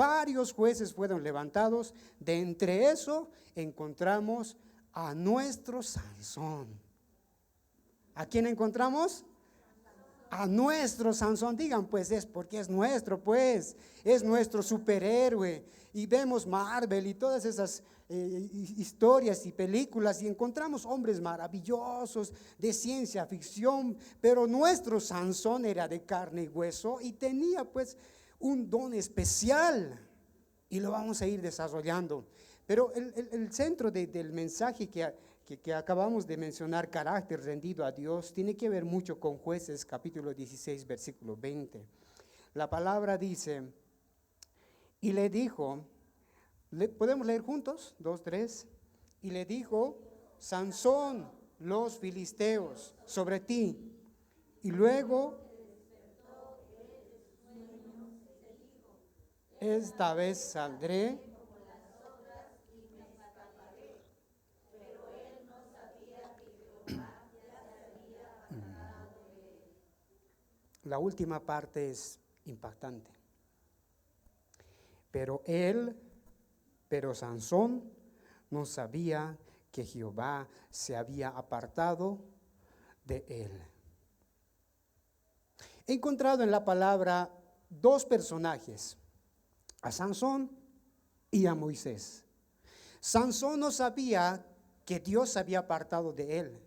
Varios jueces fueron levantados. De entre eso encontramos a nuestro Sansón. ¿A quién encontramos? A nuestro Sansón. Digan pues, es porque es nuestro, pues, es nuestro superhéroe. Y vemos Marvel y todas esas historias y películas y encontramos hombres maravillosos de ciencia ficción, pero nuestro Sansón era de carne y hueso y tenía pues un don especial y lo vamos a ir desarrollando. Pero el centro del mensaje que acabamos de mencionar, carácter rendido a Dios, tiene que ver mucho con Jueces capítulo 16 versículo 20. La palabra dice, y le dijo, ¿podemos leer juntos? 2, 3. Y le dijo, Sansón, los filisteos sobre ti. Y luego, esta vez saldré. La última parte es impactante. Pero Sansón no sabía que Jehová se había apartado de él. He encontrado en la palabra dos personajes, a Sansón y a Moisés. Sansón no sabía que Dios se había apartado de él.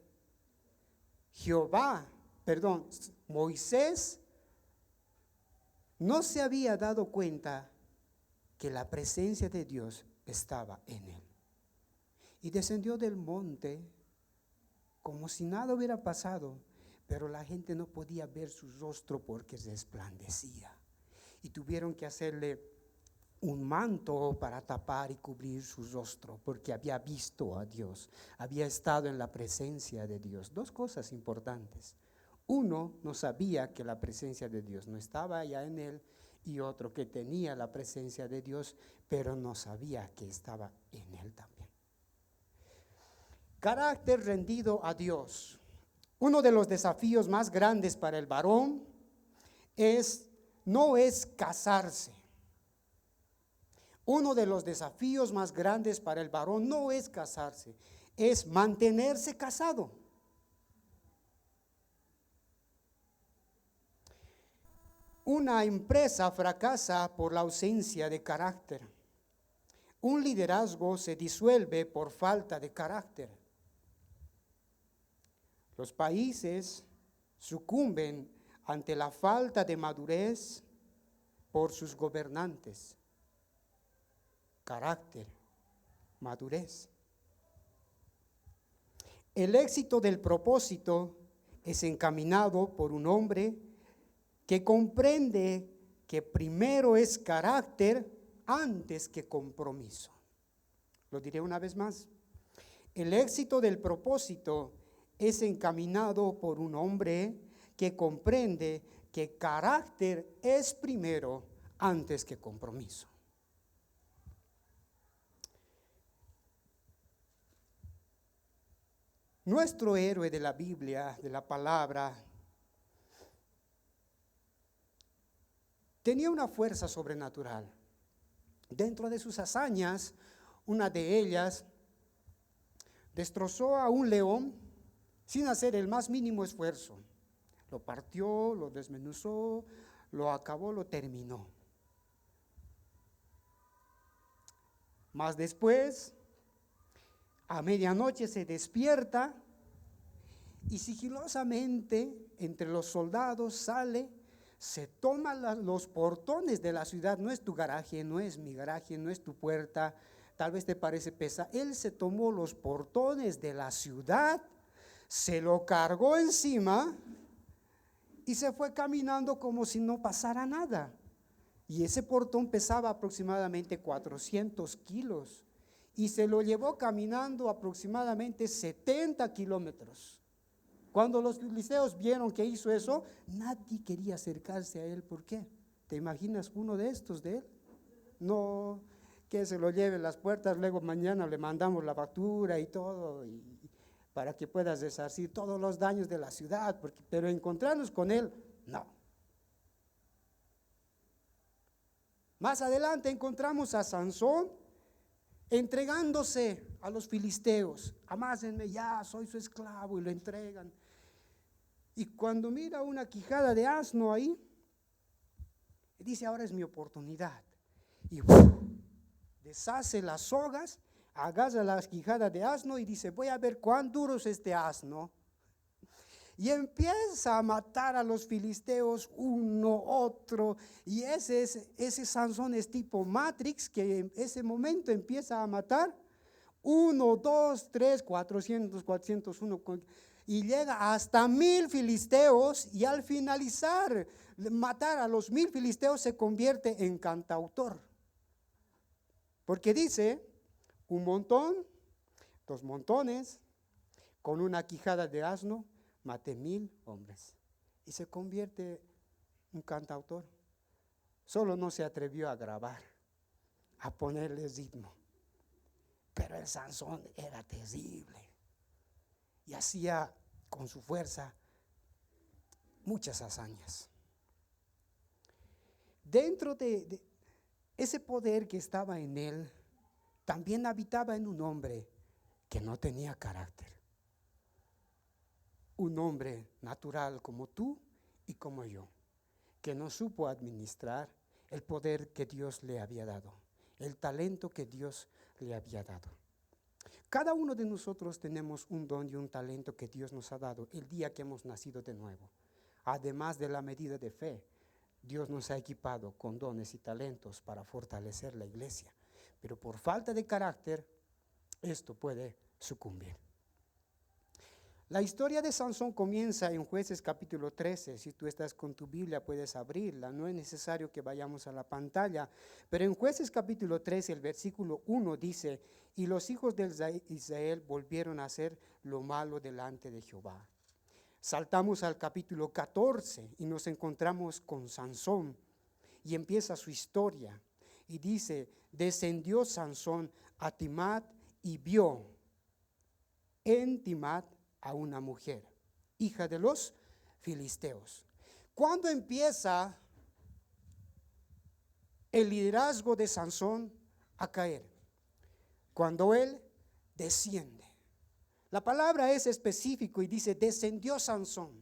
Moisés no se había dado cuenta que la presencia de Dios estaba en él. Y descendió del monte como si nada hubiera pasado, pero la gente no podía ver su rostro porque resplandecía. Y tuvieron que hacerle un manto para tapar y cubrir su rostro, porque había visto a Dios, había estado en la presencia de Dios. Dos cosas importantes. Uno, no sabía que la presencia de Dios no estaba allá en él, y otro que tenía la presencia de Dios, pero no sabía que estaba en él también. Carácter rendido a Dios. Uno de los desafíos más grandes para el varón no es casarse. Uno de los desafíos más grandes para el varón no es casarse, es mantenerse casado. Una empresa fracasa por la ausencia de carácter. Un liderazgo se disuelve por falta de carácter. Los países sucumben ante la falta de madurez por sus gobernantes. Carácter, madurez. El éxito del propósito es encaminado por un hombre que comprende que primero es carácter antes que compromiso. Lo diré una vez más. El éxito del propósito es encaminado por un hombre que comprende que carácter es primero antes que compromiso. Nuestro héroe de la Biblia, de la palabra, tenía una fuerza sobrenatural. Dentro de sus hazañas, una de ellas destrozó a un león sin hacer el más mínimo esfuerzo. Lo partió, lo desmenuzó, lo acabó, lo terminó. Más después, a medianoche se despierta y sigilosamente entre los soldados sale, se toma los portones de la ciudad. No es tu garaje, no es mi garaje, no es tu puerta, tal vez te parece pesado. Él se tomó los portones de la ciudad, se lo cargó encima y se fue caminando como si no pasara nada. Y ese portón pesaba aproximadamente 400 kilos y se lo llevó caminando aproximadamente 70 kilómetros. Cuando los filisteos vieron que hizo eso, nadie quería acercarse a él. ¿Por qué? ¿Te imaginas uno de estos de él? No, que se lo lleve las puertas, luego mañana le mandamos la factura y todo, para que puedas resarcir todos los daños de la ciudad, pero encontrarnos con él, no. Más adelante encontramos a Sansón entregándose a los filisteos. Amásenme ya, soy su esclavo, y lo entregan. Y cuando mira una quijada de asno ahí, dice, ahora es mi oportunidad. Y deshace las sogas, agarra las quijadas de asno y dice, voy a ver cuán duro es este asno. Y empieza a matar a los filisteos uno, otro. Y ese Sansón es tipo Matrix, que en ese momento empieza a matar 1, 2, 3, 400, 401. Y llega hasta 1000 filisteos. Y al finalizar matar a los 1000 filisteos se convierte en cantautor. Porque dice, un montón, 2 montones, con una quijada de asno, maté 1000 hombres. Y se convierte en un cantautor. Solo no se atrevió a grabar, a ponerle ritmo. Pero el Sansón era terrible. Y hacía con su fuerza muchas hazañas. Dentro de ese poder que estaba en él, también habitaba en un hombre que no tenía carácter. Un hombre natural como tú y como yo, que no supo administrar el poder que Dios le había dado, el talento que Dios le había dado. Cada uno de nosotros tenemos un don y un talento que Dios nos ha dado el día que hemos nacido de nuevo. Además de la medida de fe, Dios nos ha equipado con dones y talentos para fortalecer la iglesia. Pero por falta de carácter, esto puede sucumbir. La historia de Sansón comienza en Jueces capítulo 13. Si tú estás con tu Biblia puedes abrirla, no es necesario que vayamos a la pantalla. Pero en Jueces capítulo 13, el versículo 1 dice, y los hijos de Israel volvieron a hacer lo malo delante de Jehová. Saltamos al capítulo 14 y nos encontramos con Sansón y empieza su historia. Y dice, descendió Sansón a Timat y vio en Timat a una mujer, hija de los filisteos. ¿Cuándo empieza el liderazgo de Sansón a caer? Cuando él desciende. La palabra es específico y dice, descendió Sansón.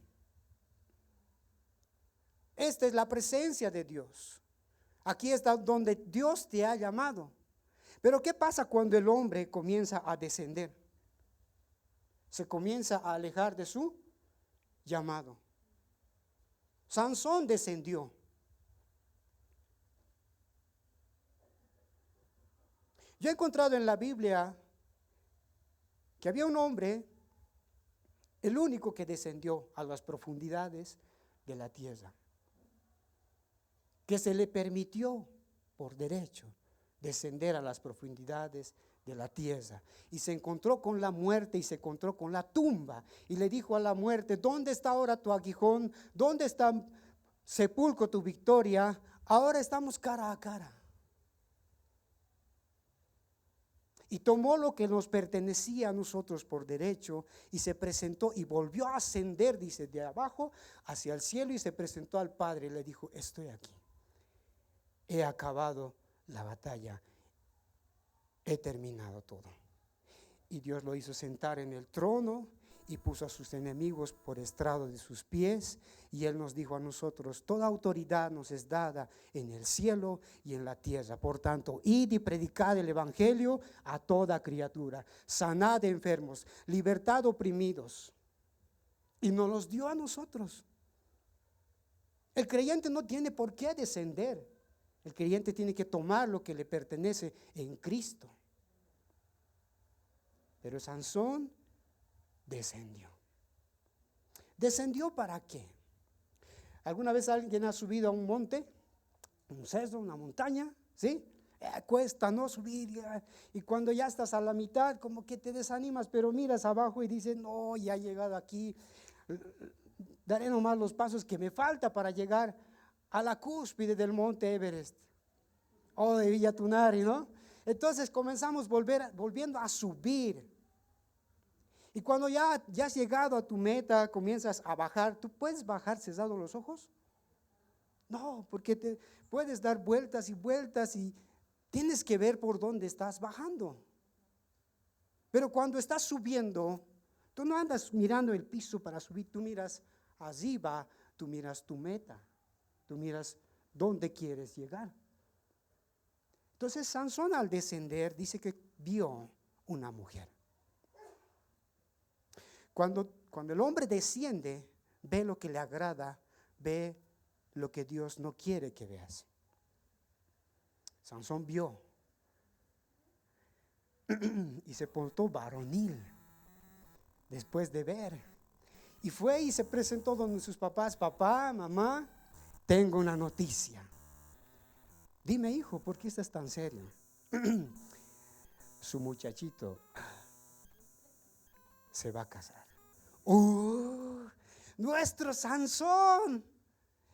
Esta es la presencia de Dios. Aquí está donde Dios te ha llamado. Pero ¿qué pasa cuando el hombre comienza a descender? Se comienza a alejar de su llamado. Sansón descendió. Yo he encontrado en la Biblia que había un hombre, el único que descendió a las profundidades de la tierra, que se le permitió por derecho descender a las profundidades de la tierra, y se encontró con la muerte y se encontró con la tumba, y le dijo a la muerte, ¿dónde está ahora tu aguijón? ¿Dónde está sepulcro tu victoria? Ahora estamos cara a cara. Y tomó lo que nos pertenecía a nosotros por derecho y se presentó y volvió a ascender, dice, de abajo hacia el cielo, y se presentó al Padre y le dijo, estoy aquí, he acabado la batalla, he terminado todo. Y Dios lo hizo sentar en el trono y puso a sus enemigos por estrado de sus pies, y Él nos dijo a nosotros, toda autoridad nos es dada en el cielo y en la tierra. Por tanto, id y predicad el evangelio a toda criatura, sanad enfermos, libertad oprimidos, y nos los dio a nosotros. El creyente no tiene por qué descender. El creyente tiene que tomar lo que le pertenece en Cristo. Pero Sansón descendió. ¿Descendió para qué? ¿Alguna vez alguien ha subido a un monte, un cerro, una montaña? ¿Sí? Cuesta no subir, y cuando ya estás a la mitad como que te desanimas, pero miras abajo y dices, no, ya he llegado aquí, daré nomás los pasos que me falta para llegar a la cúspide del monte Everest o de Villa Tunari, ¿no? Entonces comenzamos volviendo a subir. Y cuando ya has llegado a tu meta, comienzas a bajar. ¿Tú puedes bajar cerrando los ojos? No, porque te puedes dar vueltas y vueltas y tienes que ver por dónde estás bajando. Pero cuando estás subiendo, tú no andas mirando el piso para subir, tú miras arriba, tú miras tu meta, tú miras dónde quieres llegar. Entonces Sansón al descender dice que vio una mujer. Cuando el hombre desciende, ve lo que le agrada, ve lo que Dios no quiere que veas. Sansón vio y se portó varonil después de ver. Y fue y se presentó donde sus papás: papá, mamá, tengo una noticia. Dime, hijo, ¿por qué estás tan serio? Su muchachito se va a casar. Nuestro Sansón.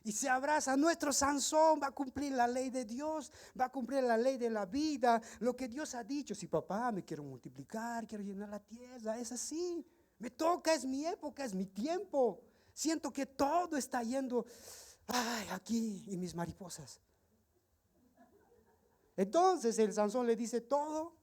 Y se abraza, nuestro Sansón va a cumplir la ley de Dios, va a cumplir la ley de la vida, lo que Dios ha dicho. Si papá, me quiero multiplicar, quiero llenar la tierra, es así. Me toca, es mi época, es mi tiempo. Siento que todo está yendo aquí y mis mariposas. Entonces el Sansón le dice todo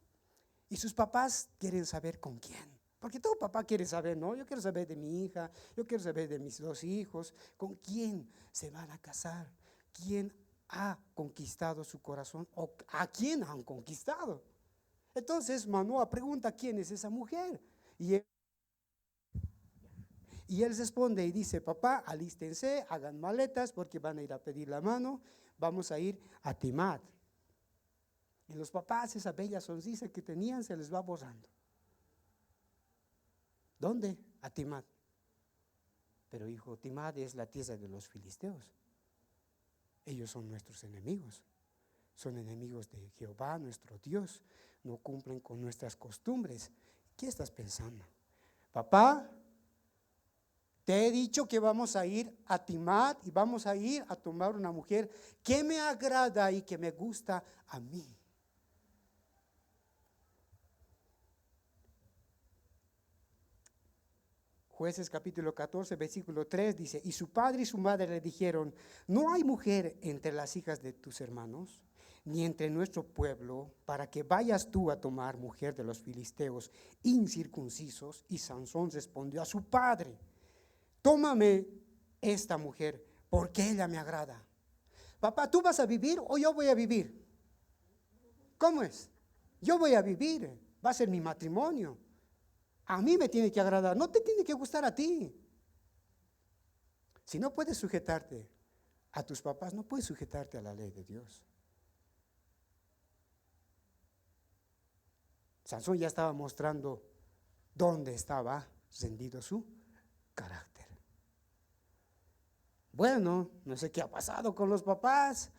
y sus papás quieren saber con quién. Porque todo papá quiere saber, ¿no? Yo quiero saber de mi hija, yo quiero saber de mis 2 hijos, con quién se van a casar, quién ha conquistado su corazón o a quién han conquistado. Entonces Manoah pregunta: ¿quién es esa mujer? Y él responde y dice: papá, alístense, hagan maletas porque van a ir a pedir la mano, vamos a ir a Timat. Y los papás, esa bella sonrisa que tenían se les va borrando. ¿Dónde? A Timat. Pero hijo, Timat es la tierra de los filisteos. Ellos son nuestros enemigos. Son enemigos de Jehová, nuestro Dios. No cumplen con nuestras costumbres. ¿Qué estás pensando? Papá, te he dicho que vamos a ir a Timat y vamos a ir a tomar una mujer que me agrada y que me gusta a mí. Jueces capítulo 14, versículo 3 dice: y su padre y su madre le dijeron: no hay mujer entre las hijas de tus hermanos, ni entre nuestro pueblo, para que vayas tú a tomar mujer de los filisteos incircuncisos. Y Sansón respondió a su padre: tómame esta mujer, porque ella me agrada. Papá, ¿tú vas a vivir o yo voy a vivir? ¿Cómo es? Yo voy a vivir, va a ser mi matrimonio. A mí me tiene que agradar, no te tiene que gustar a ti. Si no puedes sujetarte a tus papás, no puedes sujetarte a la ley de Dios. Sansón ya estaba mostrando dónde estaba rendido su carácter. Bueno, no sé qué ha pasado con los papás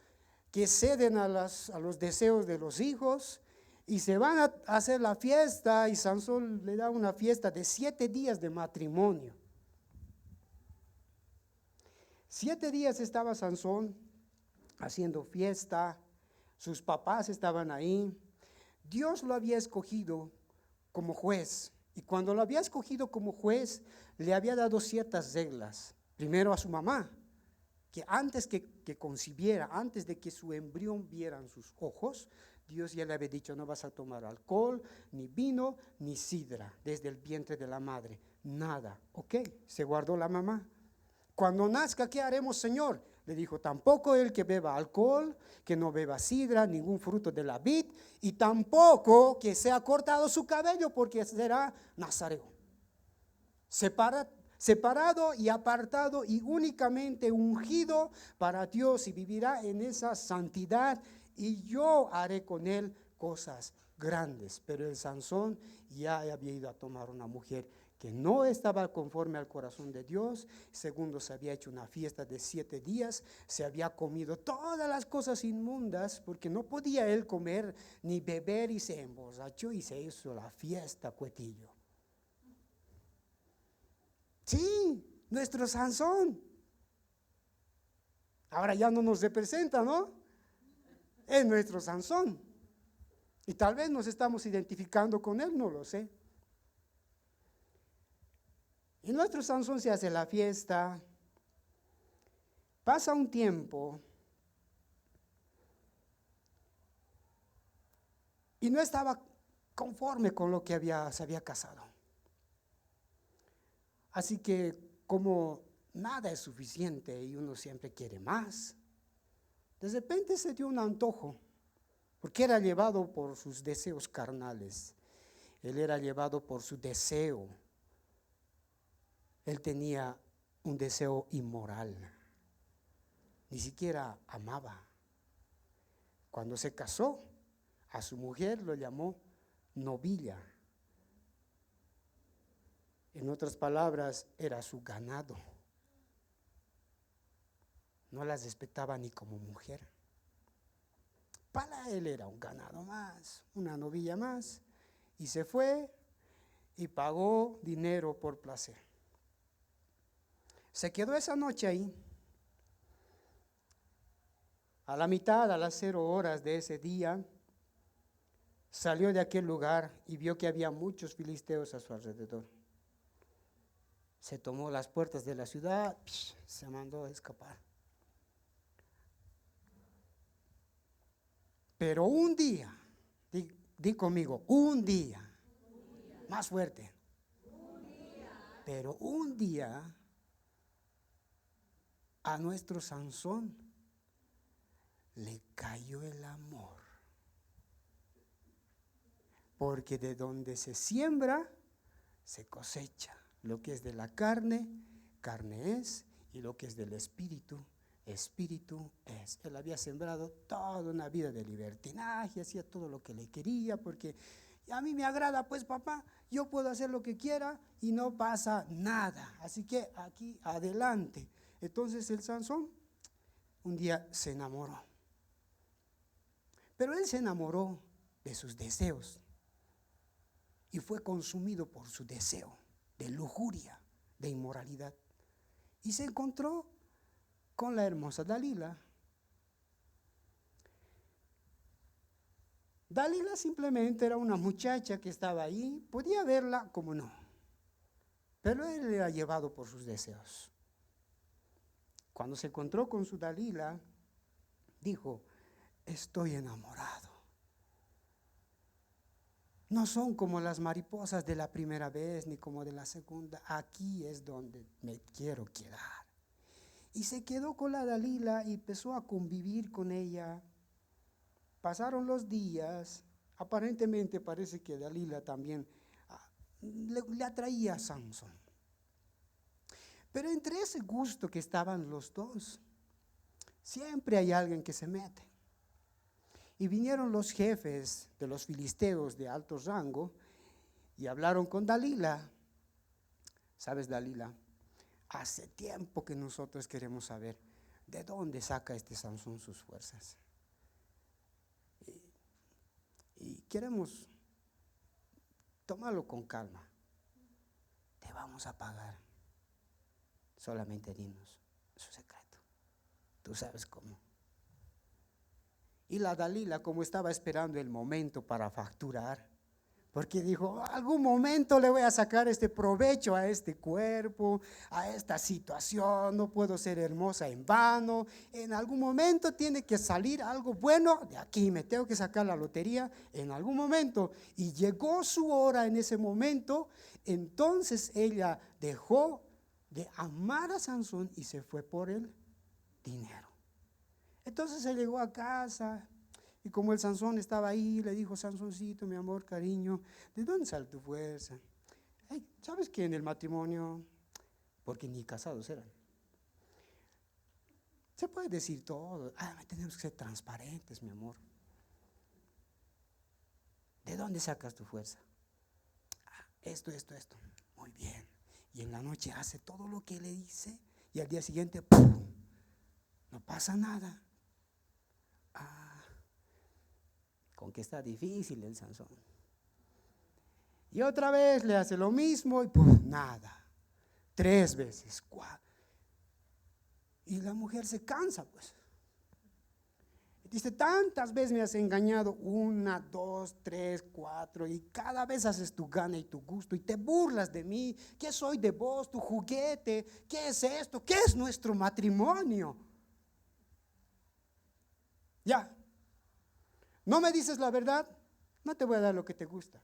que ceden a los deseos de los hijos y se van a hacer la fiesta, y Sansón le da una fiesta de 7 días de matrimonio. 7 días estaba Sansón haciendo fiesta, sus papás estaban ahí. Dios lo había escogido como juez, y cuando lo había escogido como juez, le había dado ciertas reglas. Primero a su mamá, que antes que concibiera, antes de que su embrión vieran sus ojos, Dios ya le había dicho: no vas a tomar alcohol, ni vino, ni sidra, desde el vientre de la madre, nada. Ok, se guardó la mamá. Cuando nazca, ¿qué haremos, Señor? Le dijo: tampoco el que beba alcohol, que no beba sidra, ningún fruto de la vid, y tampoco que sea cortado su cabello, porque será nazareo. Separado y apartado y únicamente ungido para Dios, y vivirá en esa santidad, y yo haré con él cosas grandes. Pero el Sansón ya había ido a tomar una mujer que no estaba conforme al corazón de Dios. Segundo, se había hecho una fiesta de 7 días, se había comido todas las cosas inmundas, porque no podía él comer ni beber, y se emborrachó y se hizo la fiesta cuetillo. Sí, nuestro Sansón. Ahora ya no nos representa, ¿no? Es nuestro Sansón. Y tal vez nos estamos identificando con él, no lo sé. Y nuestro Sansón se hace la fiesta. Pasa un tiempo y no estaba conforme con lo que se había casado. Así que como nada es suficiente y uno siempre quiere más, de repente se dio un antojo, porque era llevado por sus deseos carnales. Él era llevado por su deseo. Él tenía un deseo inmoral. Ni siquiera amaba. Cuando se casó, a su mujer lo llamó novilla. En otras palabras, era su ganado. No las respetaba ni como mujer. Para él era un ganado más, una novilla más. Y se fue y pagó dinero por placer. Se quedó esa noche ahí. A la mitad, a las 0 horas de ese día, salió de aquel lugar y vio que había muchos filisteos a su alrededor. Se tomó las puertas de la ciudad, se mandó a escapar. Pero un día, di conmigo, un día, más fuerte. Pero un día a nuestro Sansón le cayó el amor. Porque de donde se siembra, se cosecha. Lo que es de la carne, carne es, y lo que es del espíritu, espíritu es. Él había sembrado toda una vida de libertinaje, hacía todo lo que le quería, porque a mí me agrada, pues papá, yo puedo hacer lo que quiera y no pasa nada. Así que aquí adelante. Entonces el Sansón un día se enamoró. Pero él se enamoró de sus deseos y fue consumido por su deseo de lujuria, de inmoralidad. Y se encontró con la hermosa Dalila. Dalila simplemente era una muchacha que estaba ahí, podía verla como no, pero él era llevado por sus deseos. Cuando se encontró con su Dalila, dijo: estoy enamorado. No son como las mariposas de la primera vez ni como de la segunda. Aquí es donde me quiero quedar. Y se quedó con la Dalila y empezó a convivir con ella. Pasaron los días. Aparentemente parece que Dalila también le atraía a Sansón. Pero entre ese gusto que estaban los dos, siempre hay alguien que se mete. Y vinieron los jefes de los filisteos de alto rango y hablaron con Dalila. ¿Sabes, Dalila? Hace tiempo que nosotros queremos saber de dónde saca este Sansón sus fuerzas. Y queremos tomarlo con calma. Te vamos a pagar. Solamente dinos su secreto. Tú sabes cómo. Y la Dalila, como estaba esperando el momento para facturar, porque dijo: algún momento le voy a sacar este provecho a este cuerpo, a esta situación, no puedo ser hermosa en vano, en algún momento tiene que salir algo bueno de aquí, me tengo que sacar la lotería en algún momento. Y llegó su hora en ese momento. Entonces ella dejó de amar a Sansón y se fue por el dinero. Entonces se llegó a casa y como el Sansón estaba ahí, le dijo: Sansoncito, mi amor, cariño, ¿de dónde sale tu fuerza? Hey, ¿sabes que en el matrimonio, porque ni casados eran, se puede decir todo? Tenemos que ser transparentes, mi amor. ¿De dónde sacas tu fuerza? Esto. Muy bien. Y en la noche hace todo lo que le dice y al día siguiente, ¡pum!, no pasa nada. Con que está difícil el Sansón. Y otra vez le hace lo mismo y pues nada. 3 veces, 4. Y la mujer se cansa, pues. Dice: tantas veces me has engañado, 1, 2, 3, 4, y cada vez haces tu gana y tu gusto y te burlas de mí. ¿Qué soy de vos, tu juguete? ¿Qué es esto? ¿Qué es nuestro matrimonio? Ya. ¿No me dices la verdad? No te voy a dar lo que te gusta.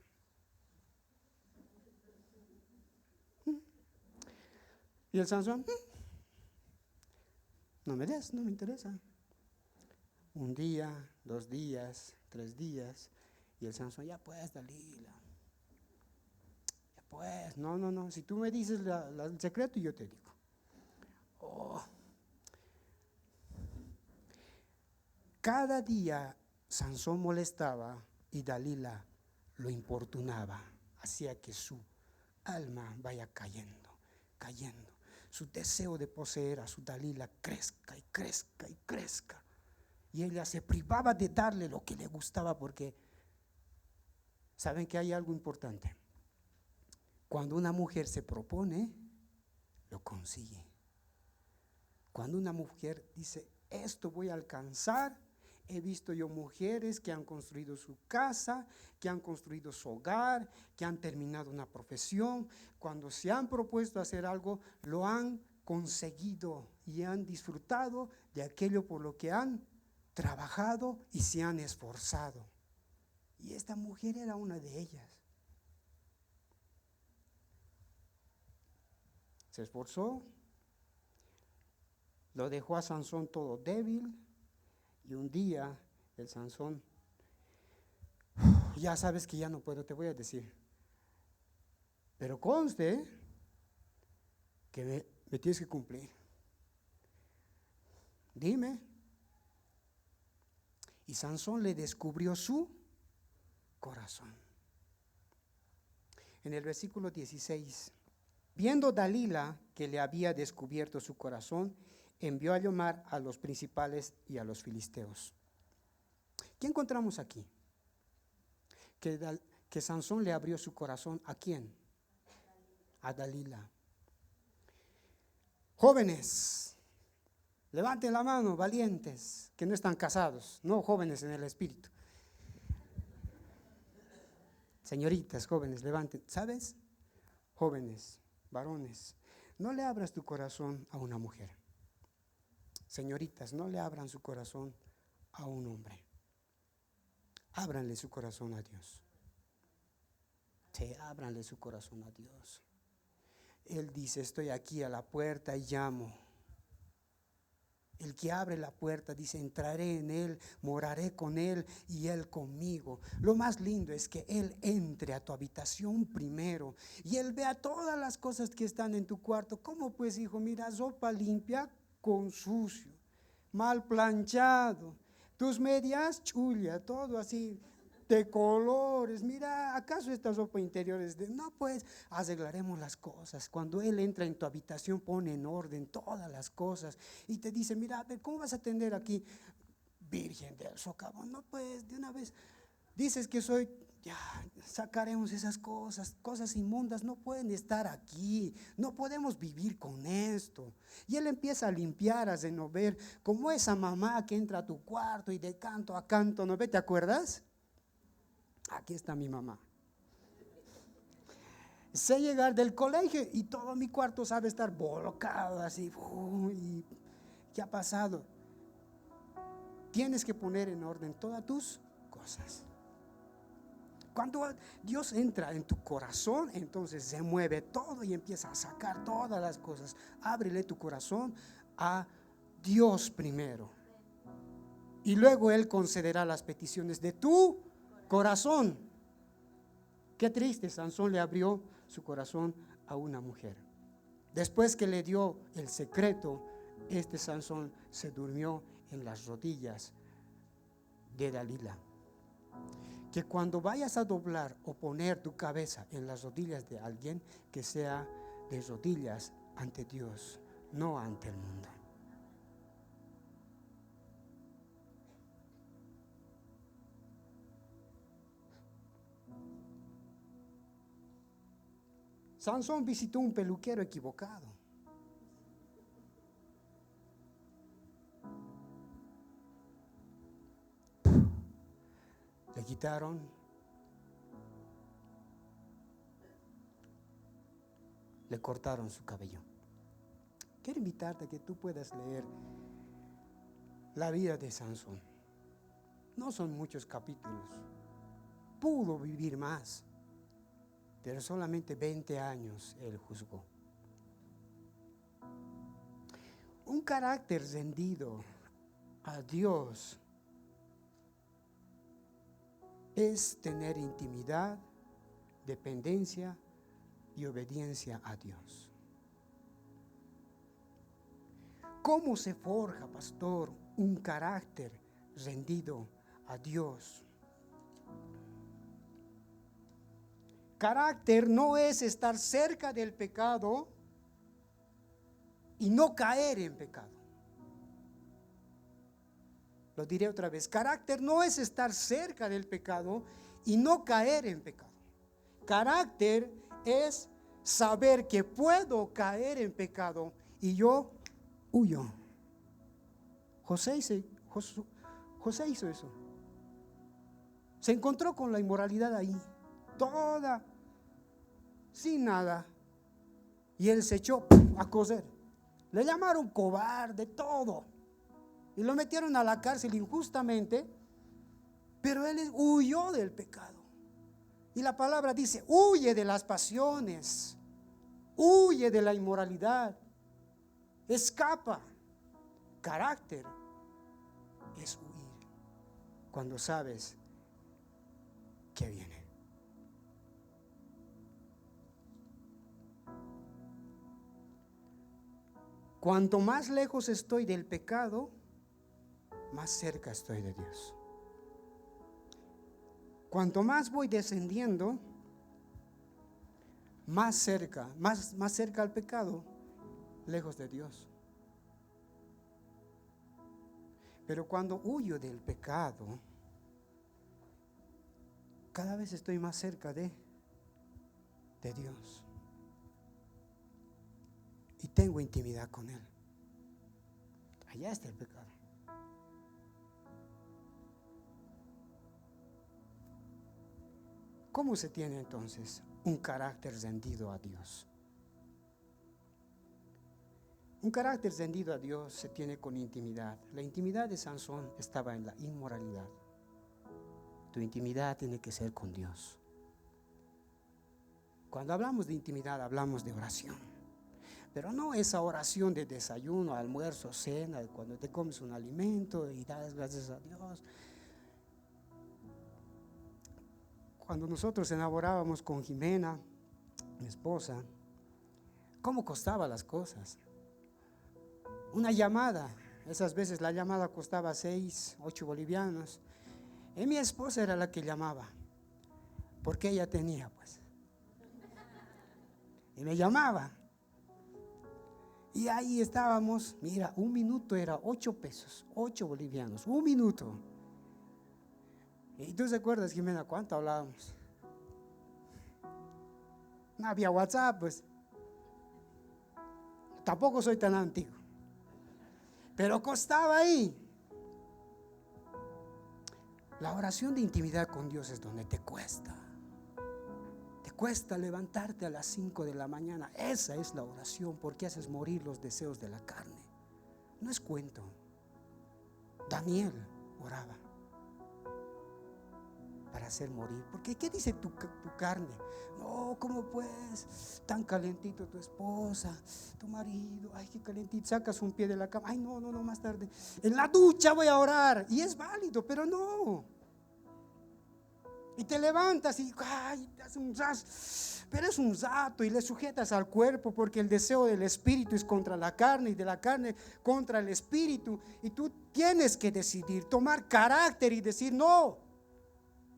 Y el Sansón, no me des, no me interesa. Un día, 2 días, 3 días. Y el Sansón, ya pues, Dalila. Ya pues, no. Si tú me dices el secreto, yo te digo. Oh. Cada día Sansón molestaba y Dalila lo importunaba. Hacía que su alma vaya cayendo. Su deseo de poseer a su Dalila crezca y crezca y crezca. Y ella se privaba de darle lo que le gustaba porque saben que hay algo importante. Cuando una mujer se propone, lo consigue. Cuando una mujer dice, esto voy a alcanzar, he visto yo mujeres que han construido su casa, que han construido su hogar, que han terminado una profesión. Cuando se han propuesto hacer algo, lo han conseguido y han disfrutado de aquello por lo que han trabajado y se han esforzado. Y esta mujer era una de ellas. Se esforzó, lo dejó a Sansón todo débil y un día el Sansón, ya sabes que ya no puedo, te voy a decir, pero conste que me tienes que cumplir. Dime. Y Sansón le descubrió su corazón. En el versículo 16, viendo Dalila que le había descubierto su corazón, envió a llamar a los principales y a los filisteos. ¿Qué encontramos aquí? Que Sansón le abrió su corazón ¿a quién? A Dalila. Jóvenes, levanten la mano, valientes, que no están casados, no jóvenes en el espíritu. Señoritas, jóvenes, levanten. ¿Sabes? Jóvenes, varones, no le abras tu corazón a una mujer. Señoritas, no le abran su corazón a un hombre. Ábranle su corazón a Dios. Sí, ábranle su corazón a Dios. Él dice, estoy aquí a la puerta y llamo. El que abre la puerta dice, entraré en él, moraré con él y él conmigo. Lo más lindo es que él entre a tu habitación primero y él vea todas las cosas que están en tu cuarto. ¿Cómo pues, hijo? Mira, ropa limpia con sucio, mal planchado, tus medias chullas, todo así de colores. Mira, ¿acaso esta ropa interior es de? No, pues arreglaremos las cosas. Cuando él entra en tu habitación, pone en orden todas las cosas y te dice, mira, a ver, ¿cómo vas a atender aquí? Virgen del socavón. No, pues de una vez dices que soy, ya sacaremos esas cosas inmundas, no pueden estar aquí, no podemos vivir con esto. Y él empieza a limpiar, a renovar, como esa mamá que entra a tu cuarto y de canto a canto, ¿no ve? ¿Te acuerdas? Aquí está mi mamá. Sé llegar del colegio y todo mi cuarto sabe estar volcado así. Uy, ¿qué ha pasado? Tienes que poner en orden todas tus cosas. Cuando Dios entra en tu corazón, entonces se mueve todo y empieza a sacar todas las cosas. Ábrele tu corazón a Dios primero. Y luego Él concederá las peticiones de tu corazón. Qué triste, Sansón le abrió su corazón a una mujer. Después que le dio el secreto, este Sansón se durmió en las rodillas de Dalila. Que cuando vayas a doblar o poner tu cabeza en las rodillas de alguien, que sea de rodillas ante Dios, no ante el mundo. Sansón visitó un peluquero equivocado. Le quitaron le cortaron su cabello. Quiero invitarte a que tú puedas leer la vida de Sansón. No son muchos capítulos. Pudo vivir más, pero solamente 20 años él juzgó. Un carácter rendido a Dios es tener intimidad, dependencia y obediencia a Dios. ¿Cómo se forja, pastor, un carácter rendido a Dios? Carácter no es estar cerca del pecado y no caer en pecado. Lo diré otra vez. Carácter no es estar cerca del pecado y no caer en pecado. Carácter es saber que puedo caer en pecado y yo huyo. José hizo eso. Se encontró con la inmoralidad ahí, toda, sin nada. Y él se echó a coser. Le llamaron cobarde, todo. Y lo metieron a la cárcel injustamente, pero él huyó del pecado. Y la palabra dice, huye de las pasiones, huye de la inmoralidad, escapa. Carácter es huir cuando sabes que viene. Cuanto más lejos estoy del pecado, más cerca estoy de Dios. Cuanto más voy descendiendo, más cerca al pecado, lejos de Dios. Pero cuando huyo del pecado, cada vez estoy más cerca de Dios. Y tengo intimidad con Él. Allá está el pecado. ¿Cómo se tiene entonces un carácter rendido a Dios? Un carácter rendido a Dios se tiene con intimidad. La intimidad de Sansón estaba en la inmoralidad. Tu intimidad tiene que ser con Dios. Cuando hablamos de intimidad, hablamos de oración. Pero no esa oración de desayuno, almuerzo, cena, cuando te comes un alimento y das gracias a Dios. Cuando nosotros enamorábamos con Jimena, mi esposa, ¿cómo costaban las cosas? Una llamada, esas veces la llamada costaba 6, 8 bolivianos. Y mi esposa era la que llamaba, porque ella tenía, pues. Y me llamaba. Y ahí estábamos, mira, un minuto era 8 pesos, 8 bolivianos, un minuto. ¿Y tú te acuerdas, Jimena, cuánto hablábamos? No había WhatsApp, pues. Tampoco soy tan antiguo. Pero costaba ahí. La oración de intimidad con Dios es donde te cuesta. Te cuesta levantarte a las 5 de la mañana. Esa es la oración, porque haces morir los deseos de la carne. No es cuento. Daniel oraba para hacer morir. Porque ¿qué dice tu carne? No, ¿cómo pues? Tan calentito tu esposa, tu marido, ay, qué calentito, sacas un pie de la cama, ay, no, más tarde, en la ducha voy a orar. Y es válido, pero no. Y te levantas y ay, te hace un zas, pero es un rato y le sujetas al cuerpo, porque el deseo del espíritu es contra la carne y de la carne contra el espíritu. Y tú tienes que decidir, tomar carácter y decir no.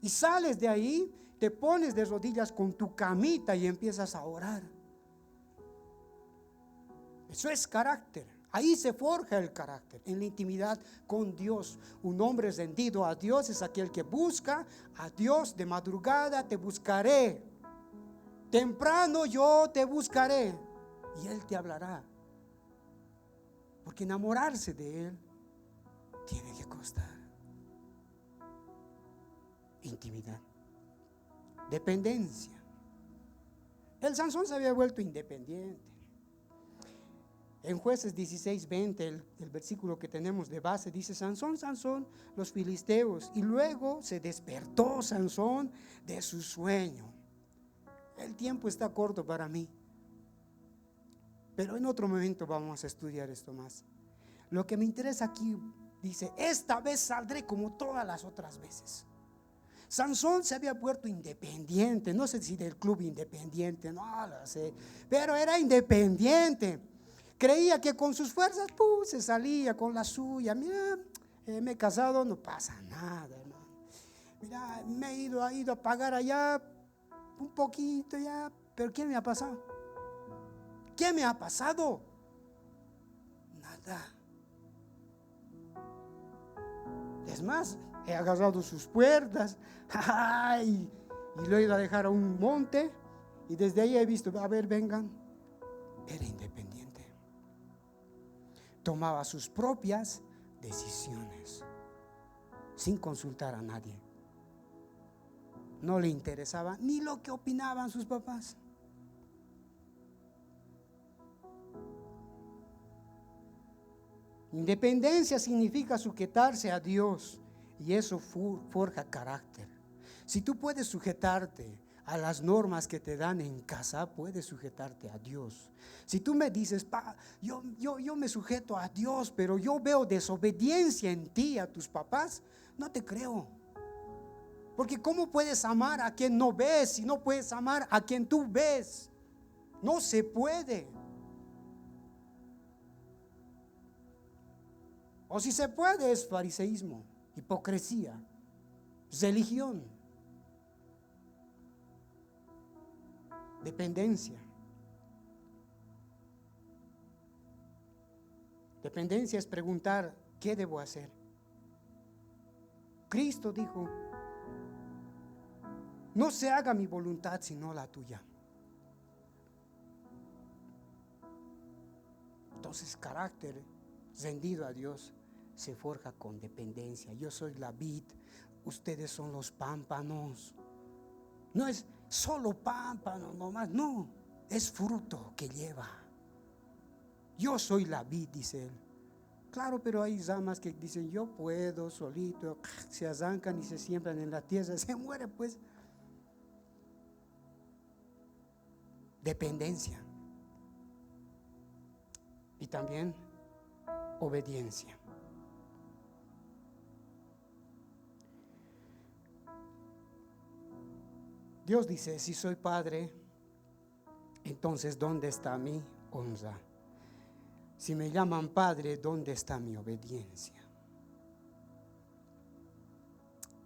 Y sales de ahí, te pones de rodillas con tu camita y empiezas a orar. Eso es carácter. Ahí se forja el carácter, en la intimidad con Dios. Un hombre rendido a Dios es aquel que busca a Dios. De madrugada te buscaré, temprano yo te buscaré y Él te hablará. Porque enamorarse de Él tiene que costar. Intimidad, dependencia. El Sansón se había vuelto independiente. En Jueces 16:20, el versículo que tenemos de base, dice: Sansón, Sansón, los filisteos. Y luego se despertó Sansón de su sueño. El tiempo está corto para mí, pero en otro momento vamos a estudiar esto más. Lo que me interesa aquí, dice: esta vez saldré como todas las otras veces. Sansón se había vuelto independiente, no sé si del club Independiente, no lo sé, pero era independiente. Creía que con sus fuerzas se salía con la suya. Mira, me he casado, no pasa nada, hermano. Mira, me he ido a pagar allá un poquito ya, pero ¿qué me ha pasado? ¿Qué me ha pasado? Nada. Es más, he agarrado sus puertas, ¡ay!, y lo he ido a dejar a un monte, y desde ahí he visto: a ver, vengan. Era independiente. Tomaba sus propias decisiones sin consultar a nadie. No le interesaba ni lo que opinaban sus papás. Independencia significa sujetarse a Dios, y eso forja carácter. Si tú puedes sujetarte a las normas que te dan en casa, puedes sujetarte a Dios. Si tú me dices: yo me sujeto a Dios, pero yo veo desobediencia en ti, a tus papás, no te creo. Porque ¿cómo puedes amar a quien no ves si no puedes amar a quien tú ves? No se puede. O si se puede, es fariseísmo, hipocresía, religión, dependencia. Dependencia es preguntar: ¿qué debo hacer? Cristo dijo: no se haga mi voluntad sino la tuya. Entonces, carácter rendido a Dios se forja con dependencia. Yo soy la vid, ustedes son los pámpanos. No es solo pámpano nomás, no, es fruto que lleva. Yo soy la vid, dice él. Claro, pero hay ramas que dicen: yo puedo solito, se arrancan y se siembran en la tierra, se muere pues. Dependencia. Y también obediencia. Dios dice: si soy padre, entonces ¿dónde está mi honra? Si me llaman padre, ¿dónde está mi obediencia?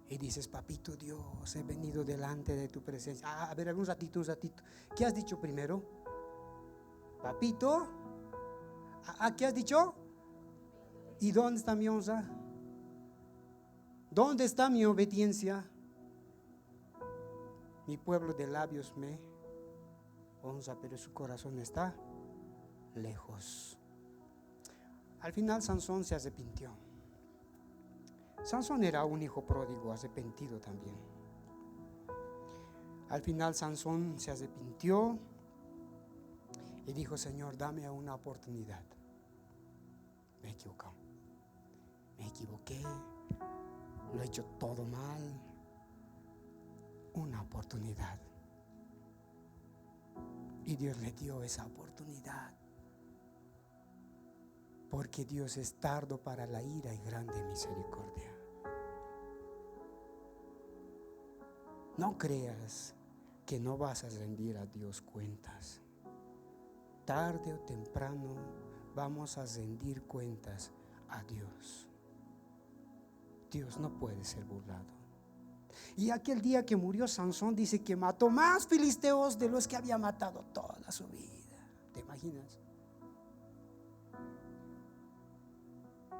Y dices: papito Dios, he venido delante de tu presencia. A ver, un ratito. ¿Qué has dicho primero? Papito. ¿Qué has dicho? ¿Y dónde está mi honra? ¿Dónde está mi obediencia? Mi pueblo de labios me honra, pero su corazón está lejos. Al final Sansón se arrepintió. Sansón era un hijo pródigo, arrepentido también. Al final Sansón se arrepintió y dijo: Señor, dame una oportunidad. Me he equivocado, me equivoqué, lo he hecho todo mal. Una oportunidad. Y Dios le dio esa oportunidad, porque Dios es tardo para la ira y grande misericordia. No creas que no vas a rendir a Dios cuentas. Tarde o temprano vamos a rendir cuentas a Dios. Dios no puede ser burlado. Y aquel día que murió Sansón, dice que mató más filisteos de los que había matado toda su vida. ¿Te imaginas?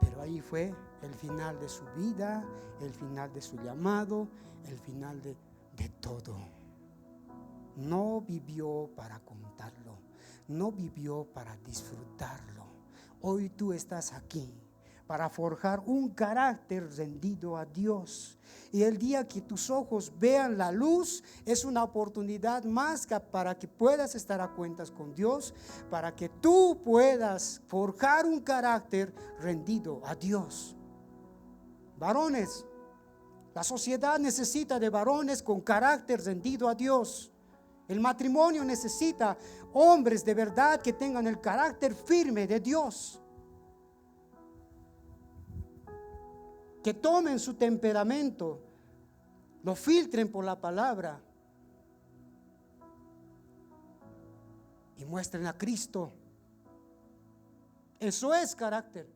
Pero ahí fue el final de su vida, el final de su llamado, el final de todo. No vivió para contarlo, no vivió para disfrutarlo. Hoy tú estás aquí para forjar un carácter rendido a Dios. Y el día que tus ojos vean la luz, es una oportunidad más para que puedas estar a cuentas con Dios, para que tú puedas forjar un carácter rendido a Dios. Varones, la sociedad necesita de varones con carácter rendido a Dios. El matrimonio necesita hombres de verdad que tengan el carácter firme de Dios, que tomen su temperamento, lo filtren por la palabra y muestren a Cristo. Eso es carácter.